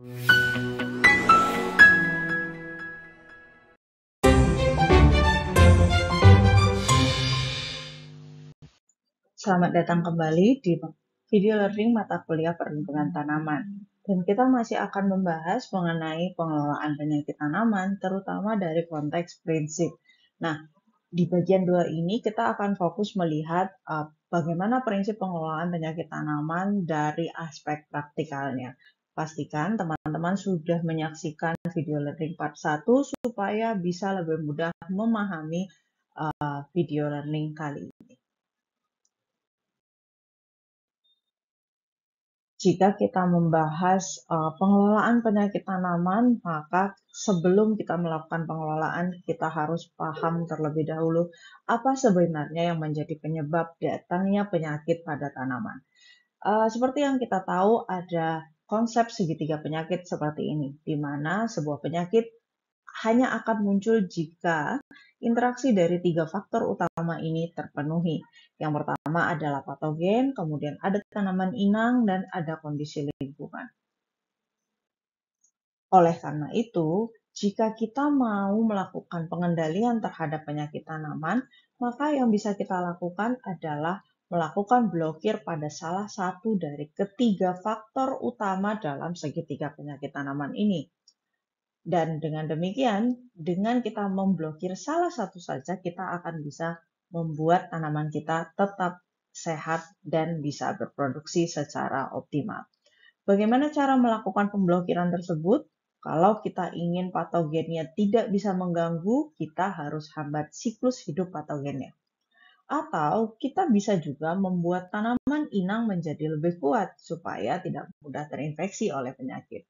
Selamat datang kembali di video learning mata kuliah perlindungan tanaman. Dan kita masih akan membahas mengenai pengelolaan penyakit tanaman, terutama dari konteks prinsip. Nah, di bagian 2 ini kita akan fokus melihat bagaimana prinsip pengelolaan penyakit tanaman dari aspek praktikalnya. Pastikan teman-teman sudah menyaksikan video learning part 1 supaya bisa lebih mudah memahami video learning kali ini. Jika kita membahas pengelolaan penyakit tanaman, maka sebelum kita melakukan pengelolaan, kita harus paham terlebih dahulu apa sebenarnya yang menjadi penyebab datangnya penyakit pada tanaman. Seperti yang kita tahu, ada konsep segitiga penyakit seperti ini, di mana sebuah penyakit hanya akan muncul jika interaksi dari 3 faktor utama ini terpenuhi. Yang pertama adalah patogen, kemudian ada tanaman inang, dan ada kondisi lingkungan. Oleh karena itu, jika kita mau melakukan pengendalian terhadap penyakit tanaman, maka yang bisa kita lakukan adalah melakukan blokir pada salah satu dari ketiga faktor utama dalam segitiga penyakit tanaman ini. Dan dengan demikian, dengan kita memblokir salah satu saja, kita akan bisa membuat tanaman kita tetap sehat dan bisa berproduksi secara optimal. Bagaimana cara melakukan pemblokiran tersebut? Kalau kita ingin patogennya tidak bisa mengganggu, kita harus hambat siklus hidup patogennya. Atau kita bisa juga membuat tanaman inang menjadi lebih kuat supaya tidak mudah terinfeksi oleh penyakit.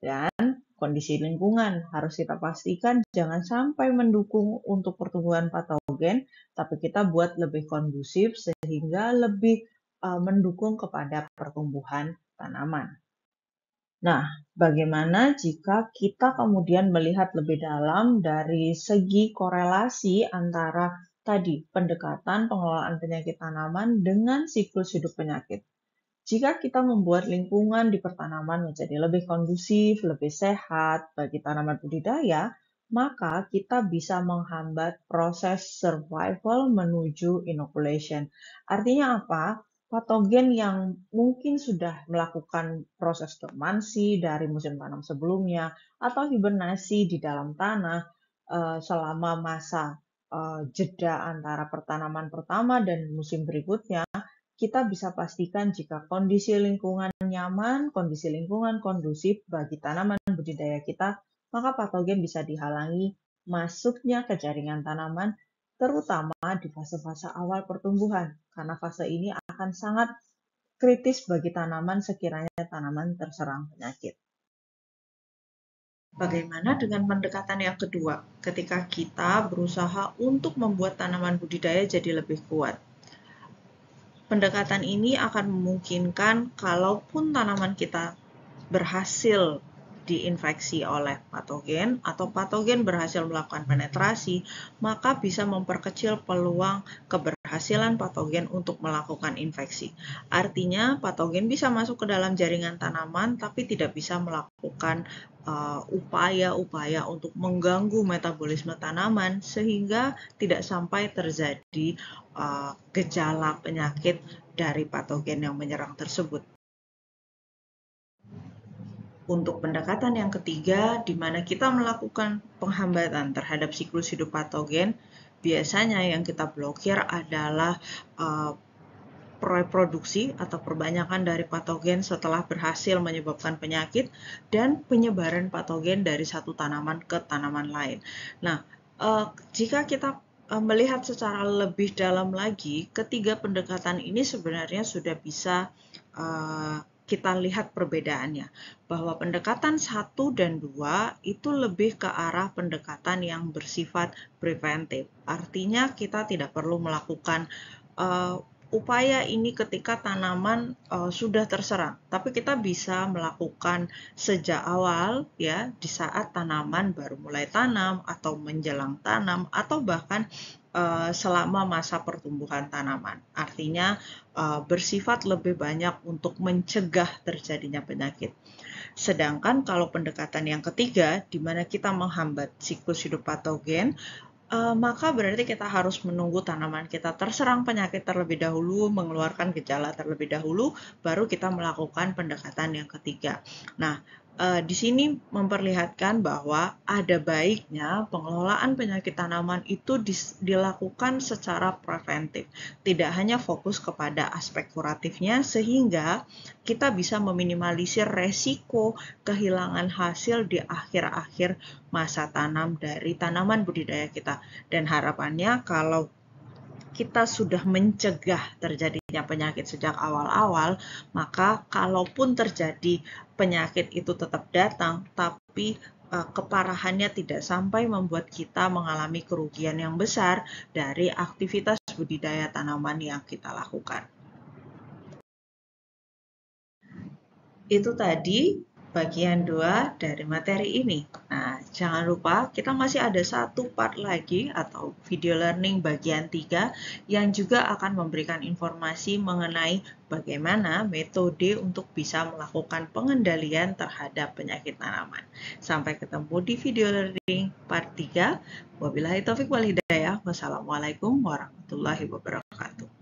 Dan kondisi lingkungan harus kita pastikan jangan sampai mendukung untuk pertumbuhan patogen, tapi kita buat lebih kondusif sehingga lebih mendukung kepada pertumbuhan tanaman. Nah, bagaimana jika kita kemudian melihat lebih dalam dari segi korelasi antara tadi pendekatan pengelolaan penyakit tanaman dengan siklus hidup penyakit? Jika kita membuat lingkungan di pertanaman menjadi lebih kondusif, lebih sehat bagi tanaman budidaya, maka kita bisa menghambat proses survival menuju inoculation. Artinya apa? Patogen yang mungkin sudah melakukan proses dormansi dari musim tanam sebelumnya atau hibernasi di dalam tanah selama masa jeda antara pertanaman pertama dan musim berikutnya, kita bisa pastikan jika kondisi lingkungan nyaman, kondisi lingkungan kondusif bagi tanaman budidaya kita, maka patogen bisa dihalangi masuknya ke jaringan tanaman, terutama di fase-fase awal pertumbuhan, karena fase ini akan sangat kritis bagi tanaman sekiranya tanaman terserang penyakit. Bagaimana dengan pendekatan yang kedua, ketika kita berusaha untuk membuat tanaman budidaya jadi lebih kuat? Pendekatan ini akan memungkinkan kalaupun tanaman kita berhasil diinfeksi oleh patogen atau patogen berhasil melakukan penetrasi, maka bisa memperkecil peluang keberhasilan patogen untuk melakukan infeksi. Artinya patogen bisa masuk ke dalam jaringan tanaman tapi tidak bisa melakukan upaya-upaya untuk mengganggu metabolisme tanaman sehingga tidak sampai terjadi gejala penyakit dari patogen yang menyerang tersebut. Untuk pendekatan yang ketiga, di mana kita melakukan penghambatan terhadap siklus hidup patogen, biasanya yang kita blokir adalah reproduksi atau perbanyakan dari patogen setelah berhasil menyebabkan penyakit dan penyebaran patogen dari satu tanaman ke tanaman lain. Nah, jika kita melihat secara lebih dalam lagi, ketiga pendekatan ini sebenarnya sudah bisa kita lihat perbedaannya, bahwa pendekatan 1 dan 2 itu lebih ke arah pendekatan yang bersifat preventif. Artinya kita tidak perlu melakukan upaya ini ketika tanaman sudah terserang, tapi kita bisa melakukan sejak awal ya, di saat tanaman baru mulai tanam atau menjelang tanam atau bahkan selama masa pertumbuhan tanaman. Artinya bersifat lebih banyak untuk mencegah terjadinya penyakit. Sedangkan kalau pendekatan yang ketiga, di mana kita menghambat siklus hidup patogen, maka berarti kita harus menunggu tanaman kita terserang penyakit terlebih dahulu, mengeluarkan gejala terlebih dahulu, baru kita melakukan pendekatan yang ketiga. Nah, di sini memperlihatkan bahwa ada baiknya pengelolaan penyakit tanaman itu dilakukan secara preventif, tidak hanya fokus kepada aspek kuratifnya, sehingga kita bisa meminimalisir resiko kehilangan hasil di akhir-akhir masa tanam dari tanaman budidaya kita. Dan harapannya kalau kita sudah mencegah terjadinya penyakit sejak awal-awal, maka kalaupun terjadi penyakit itu tetap datang, tapi keparahannya tidak sampai membuat kita mengalami kerugian yang besar dari aktivitas budidaya tanaman yang kita lakukan. Itu tadi bagian 2 dari materi ini. Nah, jangan lupa kita masih ada satu part lagi atau video learning bagian 3 yang juga akan memberikan informasi mengenai bagaimana metode untuk bisa melakukan pengendalian terhadap penyakit tanaman. Sampai ketemu di video learning part 3. Wabillahi taufik wal hidayah. Wassalamualaikum warahmatullahi wabarakatuh.